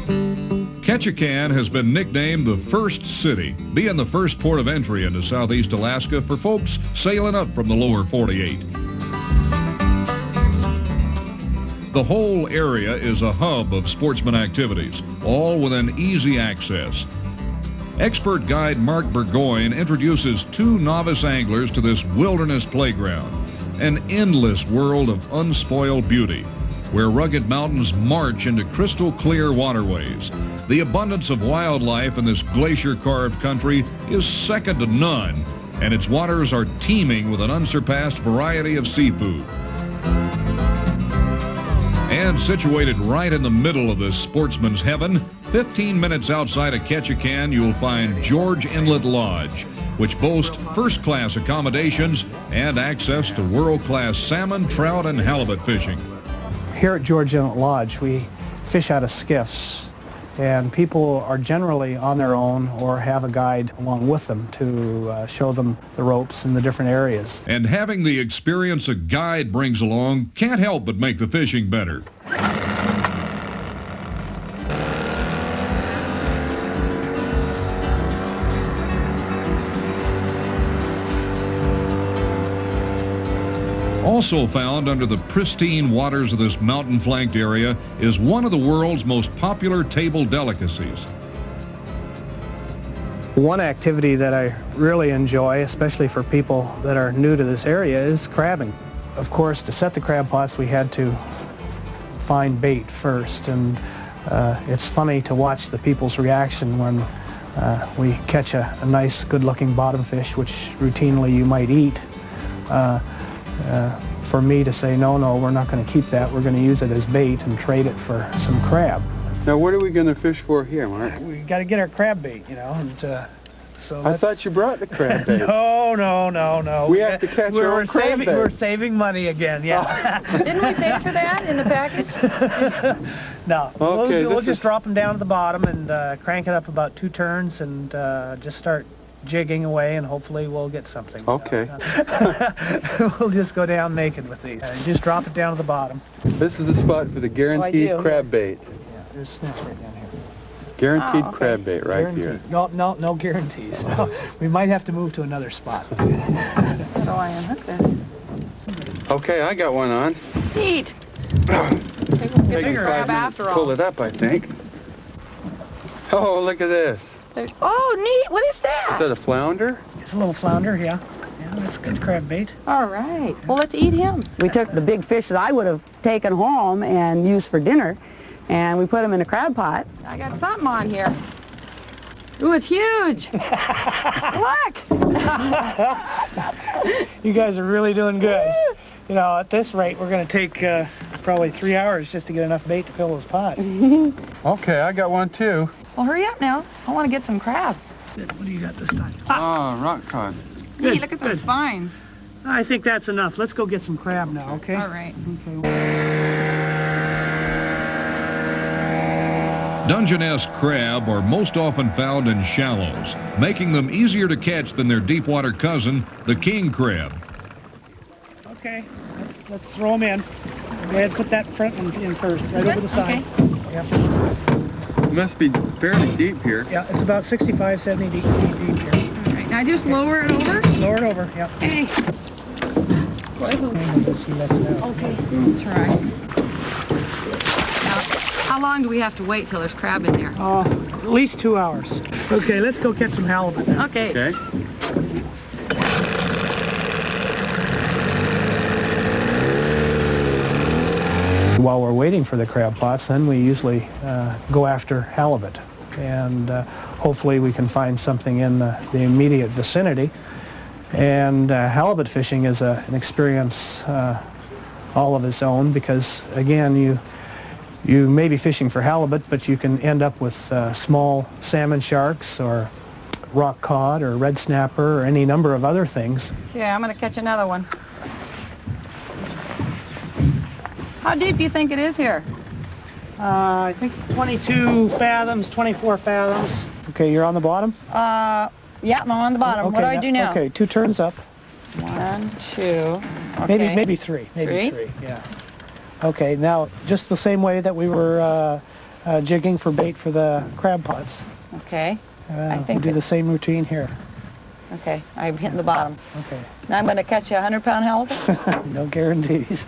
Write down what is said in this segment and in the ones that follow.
Ketchikan has been nicknamed the First City, being the first port of entry into southeast Alaska for folks sailing up from the lower 48. The whole area is a hub of sportsman activities, all within easy access. Expert guide Mark Burgoyne introduces 2 novice anglers to this wilderness playground, an endless world of unspoiled beauty, where rugged mountains march into crystal clear waterways. The abundance of wildlife in this glacier-carved country is second to none, and its waters are teeming with an unsurpassed variety of seafood. And situated right in the middle of this sportsman's heaven, 15 minutes outside of Ketchikan, you'll find George Inlet Lodge, which boasts first-class accommodations and access to world-class salmon, trout, and halibut fishing. Here at George Inlet Lodge, we fish out of skiffs, and people are generally on their own or have a guide along with them to show them the ropes in the different areas. And having the experience a guide brings along can't help but make the fishing better. Also found under the pristine waters of this mountain-flanked area is one of the world's most popular table delicacies. One activity that I really enjoy, especially for people that are new to this area, is crabbing. Of course, to set the crab pots, we had to find bait first, and it's funny to watch the people's reaction when we catch a nice, good-looking bottom fish, which routinely you might eat. For me to say, no, we're not going to keep that. We're going to use it as bait and trade it for some crab. Now, what are we going to fish for here, Mark? We got to get our crab bait, you know. And, so I thought you brought the crab bait. No. We have to catch our own crab bait. We're saving money again, yeah. Didn't we pay for that in the package? No. Okay, we'll just drop them down to the bottom and crank it up about 2 turns and just start jigging away, and hopefully we'll get something. Okay. We'll just go down naked with these. Just drop it down to the bottom. This is the spot for the guaranteed crab bait. Yeah, there's snakes right down here. Guaranteed crab bait right here. No guarantees. No, we might have to move to another spot. So I unhook this. Okay, I got one on. Neat. Taking Bigger 5 crab minutes after to all. pull it up, I think. Oh, look at this. Oh, neat. What is that? Is that a flounder? It's a little flounder, yeah. Yeah, that's good crab bait. All right. Well, let's eat him. We took the big fish that I would have taken home and used for dinner, and we put them in a crab pot. I got something on here. Ooh, it's huge. Look. You guys are really doing good. You know, at this rate, we're going to take probably 3 hours just to get enough bait to fill those pots. Okay, I got one too. Well, hurry up now. I want to get some crab. What do you got this time? Ah, rock cod. Neat. Look at those spines. I think that's enough. Let's go get some crab now, okay? All right. Okay. Dungeness crab are most often found in shallows, making them easier to catch than their deep water cousin, the king crab. Okay, let's throw them in. Go ahead and put that front one in first, right over the side. Okay. Yep. It must be fairly deep here. Yeah, it's about 65, 70 deep here. All right. Now just lower it over. Lower it over, yeah. Hey. He lets it out. Okay. Try. Now, how long do we have to wait till there's crab in there? At least 2 hours. Okay, let's go catch some halibut now. Okay. Okay. While we're waiting for the crab pots, then we usually go after halibut. And hopefully we can find something in the immediate vicinity. And halibut fishing is an experience all of its own because, again, you may be fishing for halibut, but you can end up with small salmon sharks or rock cod or red snapper or any number of other things. Yeah, I'm going to catch another one. How deep do you think it is here? I think 22 fathoms, 24 fathoms. Okay, you're on the bottom? Yeah, I'm on the bottom. Okay, What do I do now? Okay, 2 turns up. 1, 2. Okay. Maybe 3. Maybe Three? 3, yeah. Okay, now just the same way that we were jigging for bait for the crab pots. Okay. I think we'll do the same routine here. Okay, I'm hitting the bottom. Okay. Now I'm going to catch a 100-pound halibut. No guarantees.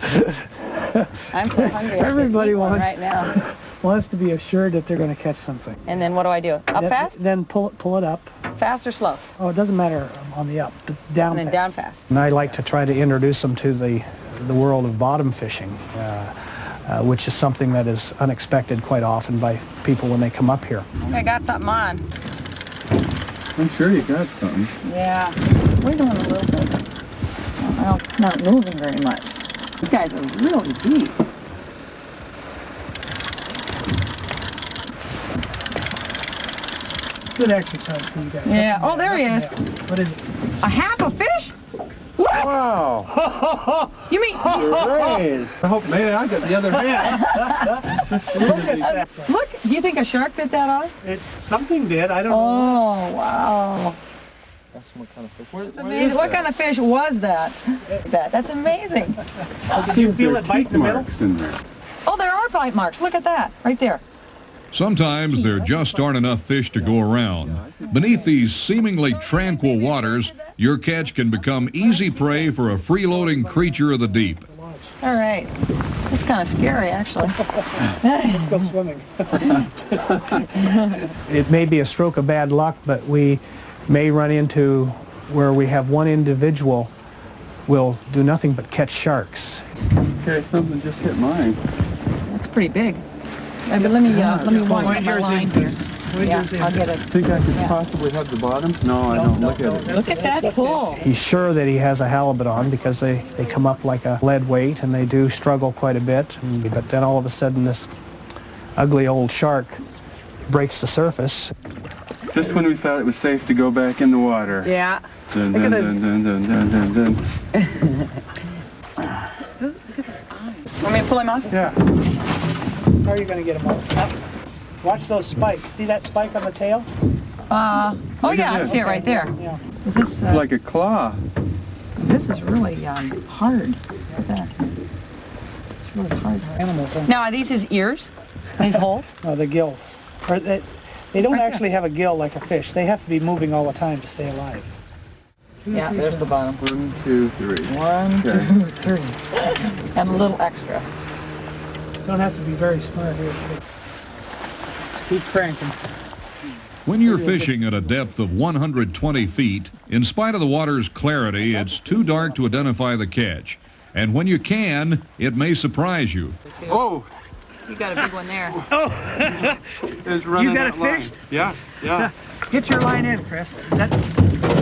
I'm so hungry. Everybody wants right now. Wants to be assured that they're going to catch something. And then what do I do? Up fast? Then pull it up. Fast or slow? Oh, it doesn't matter on the up, but down And then fast. down fast. And I like to try to introduce them to the world of bottom fishing, which is something that is unexpected quite often by people when they come up here. I got something on. I'm sure you got something. Yeah, we're doing a little bit. Well, not moving very much. These guys are really deep. Good exercise for you guys. Yeah. Oh, there he is. What is it? A half a fish? Look! Wow. You mean? Raised. I hope maybe I got the other hand. Look, do you think a shark bit that on? Something did. I don't know. Oh, wow. That's what kind of fish. What Amazing. What kind of fish was that? That's amazing. Did you feel it bite in the middle? In there. Oh, there are bite marks. Look at that, right there. Sometimes there just aren't enough fish to go around. Beneath these seemingly tranquil waters, your catch can become easy prey for a freeloading creature of the deep. All right. It's kind of scary, actually. Let's go swimming. It may be a stroke of bad luck, but we may run into where we have one individual will do nothing but catch sharks. Okay, something just hit mine. That's pretty big. Yeah, but let me wind up my line here. Yeah, I'll get it. Think I could possibly have the bottom? No, I don't. Look at it. Look at that pull. He's sure that he has a halibut on because they come up like a lead weight and they do struggle quite a bit. But then all of a sudden this ugly old shark breaks the surface. Just when we thought it was safe to go back in the water. Yeah. Dun, Look at dun, this. dun, dun, dun, dun, dun, dun. Look at his eyes. Want me to pull him off? Yeah. How are you going to get him up? Watch those spikes. See that spike on the tail? Oh yeah, I see it right there. Yeah. Is this? It's like a claw. This is really hard. Look at that. It's really hard. Animals, aren't Now, are these his ears? These holes? they? The gills. Or they don't actually have a gill like a fish. They have to be moving all the time to stay alive. Yeah, there's the bottom. 1, 2, 3. 1, Okay. 2, 3. And a little extra. Don't have to be very smart here. Keep cranking. When you're fishing at a depth of 120 feet, in spite of the water's clarity, it's too dark to identify the catch. And when you can, it may surprise you. Oh, You got a big one there. it's running You got a that line. fish? Yeah. Get your line in, Chris. Does that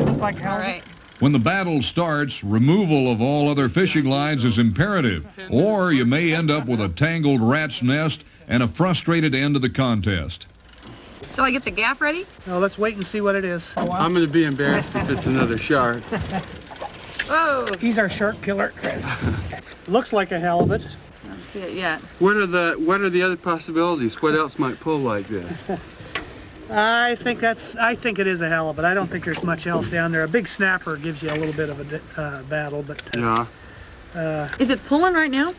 look like All right. When the battle starts, removal of all other fishing lines is imperative, or you may end up with a tangled rat's nest and a frustrated end to the contest. Shall I get the gaff ready? No, let's wait and see what it is. I'm going to be embarrassed if it's another shark. Whoa! He's our shark killer, Chris. Looks like a halibut. I don't see it yet. What are the other possibilities? What else might pull like this? I think it is a halibut. I don't think there's much else down there. A big snapper gives you a little bit of a battle, but Yeah. Is it pulling right now?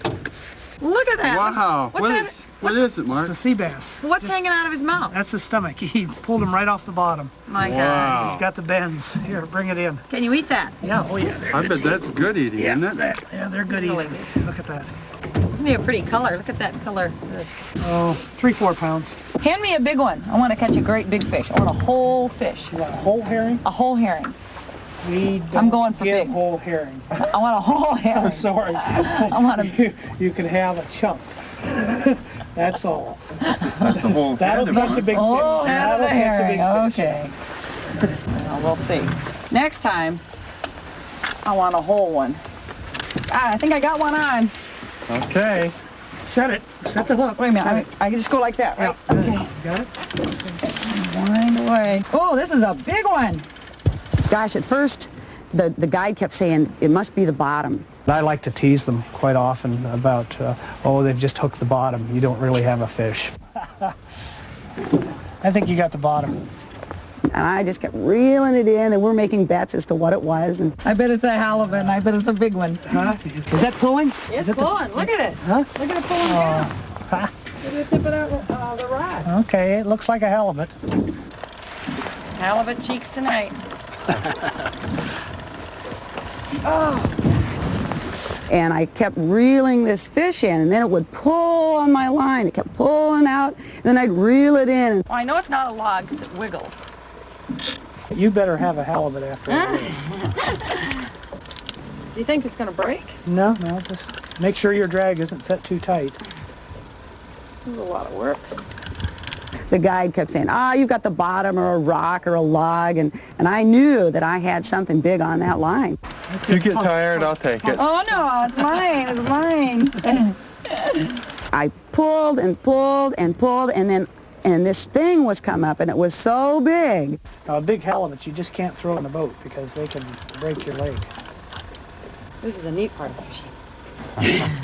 Look at that. Wow. What's that? What is it, Mark? it's a sea bass. What's hanging out of his mouth? That's the stomach. He pulled him right off the bottom. My God. Wow. He's got the bends. Here, bring it in. Can you eat that? Yeah, oh yeah. I bet that's good eating, isn't it? Yeah, they're good Really eating. Look at that. Isn't he a pretty color? Look at that color. Oh, 3-4 pounds. Hand me a big one. I want to catch a great big fish. I want a whole fish. You want a whole herring? A whole herring. We don't I'm going for get big. whole herring. I want a whole herring. Sorry. I want a... You can have a chunk. That's all. That's the whole That'll head of catch a it. big Oh, fish. head of That'll the catch a herring. big fish. Okay. Well, we'll see. Next time, I want a whole one. Ah, I think I got one on. Okay. Set it. Set the hook. Wait a minute. Set it. I can just go like that, right? Okay. Got it? Wind away. Oh, this is a big one. Gosh, at first, the guide kept saying, it must be the bottom. I like to tease them quite often about, they've just hooked the bottom. You don't really have a fish. I think you got the bottom. And I just kept reeling it in, and we're making bets as to what it was. And I bet it's a halibut, and I bet it's a big one. Huh? Is that pulling? It's Is it pulling. Look at it. Huh? Look at it pulling down. Maybe the tip of the rod. Okay, it looks like a halibut. Halibut cheeks tonight. Oh. And I kept reeling this fish in, and then it would pull on my line. It kept pulling out, and then I'd reel it in. Well, I know it's not a log because it wiggled. You better have a halibut after this. Do you think it's going to break? No, just make sure your drag isn't set too tight. This is a lot of work. The guide kept saying, you've got the bottom or a rock or a log, and I knew that I had something big on that line. If you get tired, I'll take it. Oh no, it's mine, it's mine. I pulled and pulled and pulled, and this thing was come up, and it was so big. Now, a big halibut you just can't throw in the boat because they can break your leg. This is a neat part of fishing.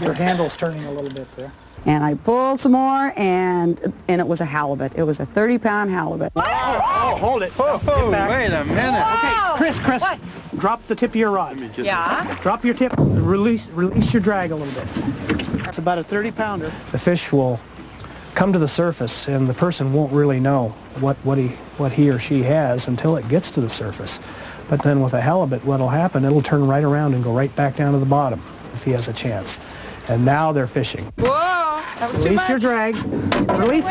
Your handle's turning a little bit there. And I pulled some more, and it was a halibut. It was a 30-pound halibut. Oh, hold it. Oh, wait a minute. Whoa. Chris, What? drop the tip of your rod. Yeah? Drop your tip, release your drag a little bit. It's about a 30-pounder. The fish will come to the surface, and the person won't really know what he or she has until it gets to the surface. But then with a halibut, what'll happen, it'll turn right around and go right back down to the bottom if he has a chance. And now they're fishing. Whoa, that was too Release much. your drag. Release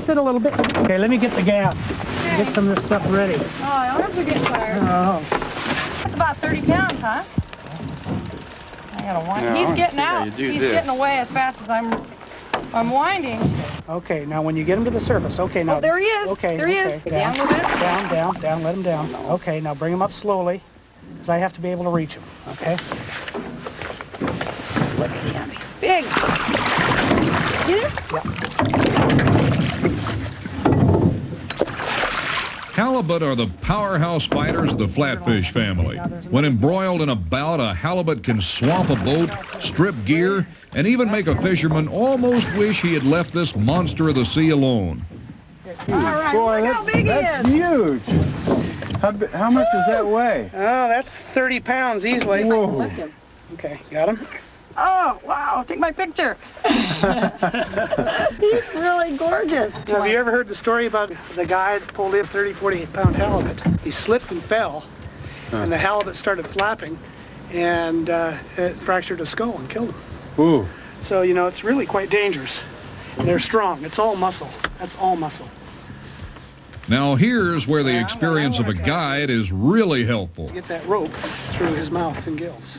it a little bit. Okay, let me get the gap. Okay. Get some of this stuff ready. Oh, my arms are getting tired. Oh. That's about 30 pounds, huh? I gotta wind. Yeah, I He's wanna getting see how out. you do He's this. getting away as fast as I'm winding. Okay, now when you get him to the surface, okay, now. Oh, there he is. Okay, There he okay. is. Down a little bit. Down, let him down. Okay, now bring him up slowly, because I have to be able to reach him, okay? Look at him. He's big. Get him? Halibut are the powerhouse fighters of the flatfish family. When embroiled in a bout, a halibut can swamp a boat, strip gear, and even make a fisherman almost wish he had left this monster of the sea alone. All right, Boy, look how big he that's is. huge. How much does that weigh? Oh, that's 30 pounds easily. Whoa. Lift him. Okay, got him? Oh, wow, take my picture. He's really gorgeous. Now, have you ever heard the story about the guy that pulled in a 30, 40-pound halibut? He slipped and fell, and the halibut started flapping, and it fractured his skull and killed him. Ooh. So, you know, it's really quite dangerous. They're strong. It's all muscle. That's all muscle. Now here's where the experience of a guide is really helpful. Get that rope through his mouth and gills.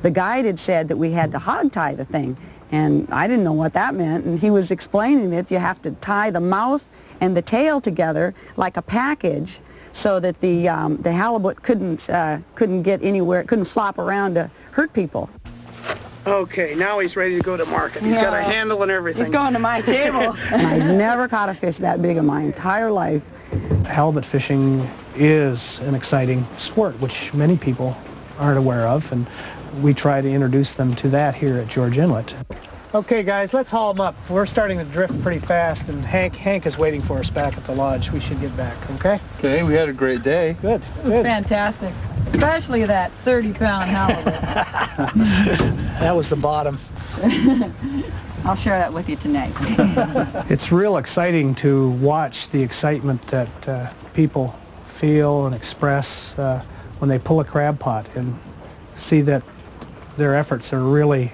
The guide had said that we had to hog tie the thing, and I didn't know what that meant, and he was explaining that you have to tie the mouth and the tail together like a package so that the halibut couldn't get anywhere, couldn't flop around to hurt people. Okay, now he's ready to go to market. He's got a handle and everything. He's going to my table. And I'd never caught a fish that big in my entire life. Halibut fishing is an exciting sport, which many people aren't aware of, and we try to introduce them to that here at George Inlet. Okay, guys, let's haul them up. We're starting to drift pretty fast, and Hank is waiting for us back at the lodge. We should get back, okay? Okay, we had a great day. Good, It was fantastic, especially that 30-pound halibut. That was the bottom. I'll share that with you tonight. It's real exciting to watch the excitement that people feel and express when they pull a crab pot and see that their efforts are really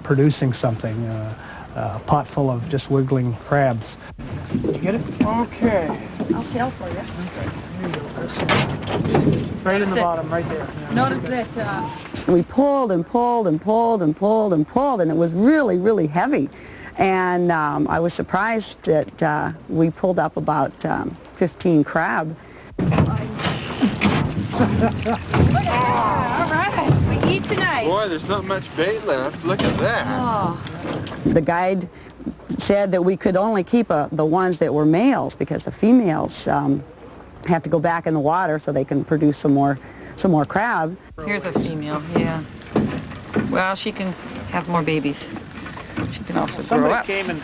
producing something, a pot full of just wiggling crabs. Did you get it? Okay. I'll tell for you. There you go, Chris. Right in the bottom, right there. Yeah. Notice that We pulled and pulled and pulled and pulled and pulled, and it was really, really heavy. And I was surprised that we pulled up about 15 crab. all right, we eat tonight. Boy, there's not much bait left. Look at that. Oh, The guide said that we could only keep the ones that were males because the females have to go back in the water so they can produce some more crab. here's a female, yeah. Well, she can have more babies. She can also grow Somebody up. came and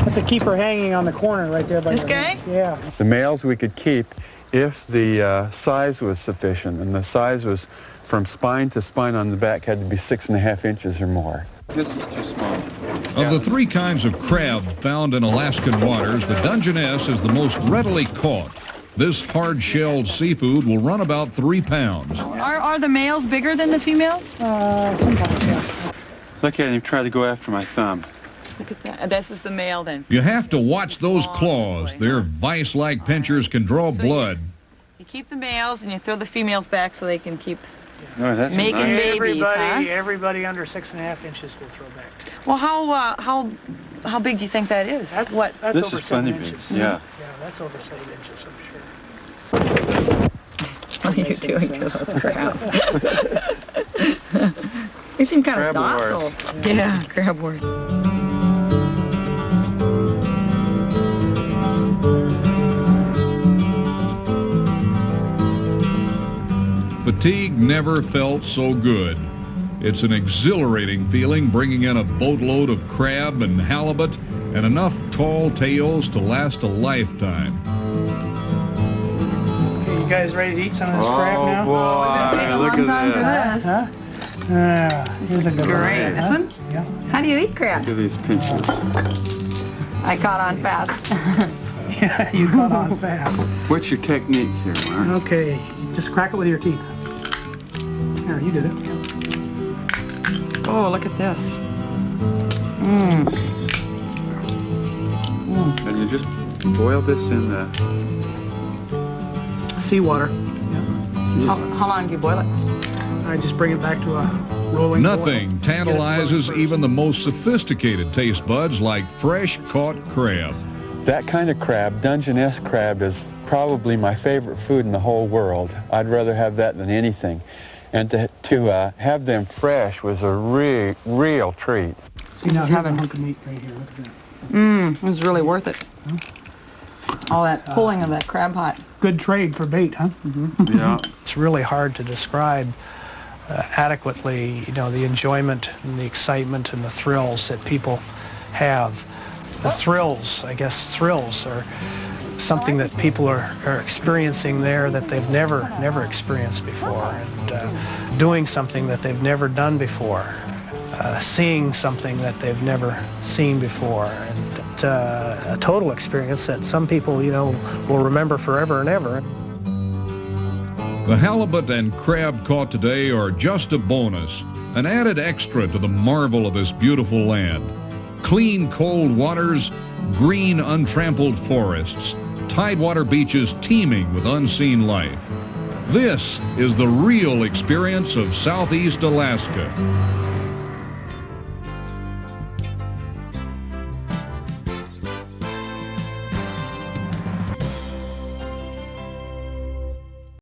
that's a keeper hanging on the corner right there by This the guy? Yeah. The males we could keep if the size was sufficient, and the size was from spine to spine on the back had to be 6.5 inches or more. This is too small. Of the three kinds of crab found in Alaskan waters, the Dungeness is the most readily caught. This hard-shelled seafood will run about 3 pounds. Are the males bigger than the females? Sometimes, yeah. Look at him try to go after my thumb. Look at that. This is the male then. You have to watch those claws. Their vice-like pinchers can draw blood. You keep the males and you throw the females back so they can keep Oh, that's making nice. babies, huh? Everybody under 6.5 inches will throw back. Well, how big do you think that is? That's This over is 7 plenty big. inches. Yeah. Yeah, that's over 7 inches, I'm sure. What are you doing to those crabs? They seem kind of Crab docile. wars. Yeah, crab wars. Fatigue never felt so good. It's an exhilarating feeling bringing in a boatload of crab and halibut and enough tall tails to last a lifetime. Okay, you guys ready to eat some of this crab now? Boy, look at this. Huh? Here's a good Great. one. Huh? Yeah. How do you eat crab? Look at these pinches. I caught on fast. Yeah, you got on fast. What's your technique here, Mark? Okay, just crack it with your teeth. There, you did it. Oh, look at this. And you just boil this in the Seawater. How long do you boil it? I just bring it back to a rolling Nothing boil. tantalizes Get it even the most sophisticated taste buds like fresh caught crab. That kind of crab, Dungeness crab, is probably my favorite food in the whole world. I'd rather have that than anything. And to have them fresh was a real treat. See, now Just here's a having- hunk of meat right here. Look at that. It was really worth it. All that pulling of that crab pot. Good trade for bait, huh? Yeah. It's really hard to describe adequately, the enjoyment and the excitement and the thrills that people have. The thrills, I guess thrills are something that people are experiencing there that they've never experienced before, and doing something that they've never done before, seeing something that they've never seen before, and a total experience that some people, will remember forever and ever. The halibut and crab caught today are just a bonus, an added extra to the marvel of this beautiful land. Clean, cold waters, green, untrampled forests, tidewater beaches teeming with unseen life. This is the real experience of Southeast Alaska.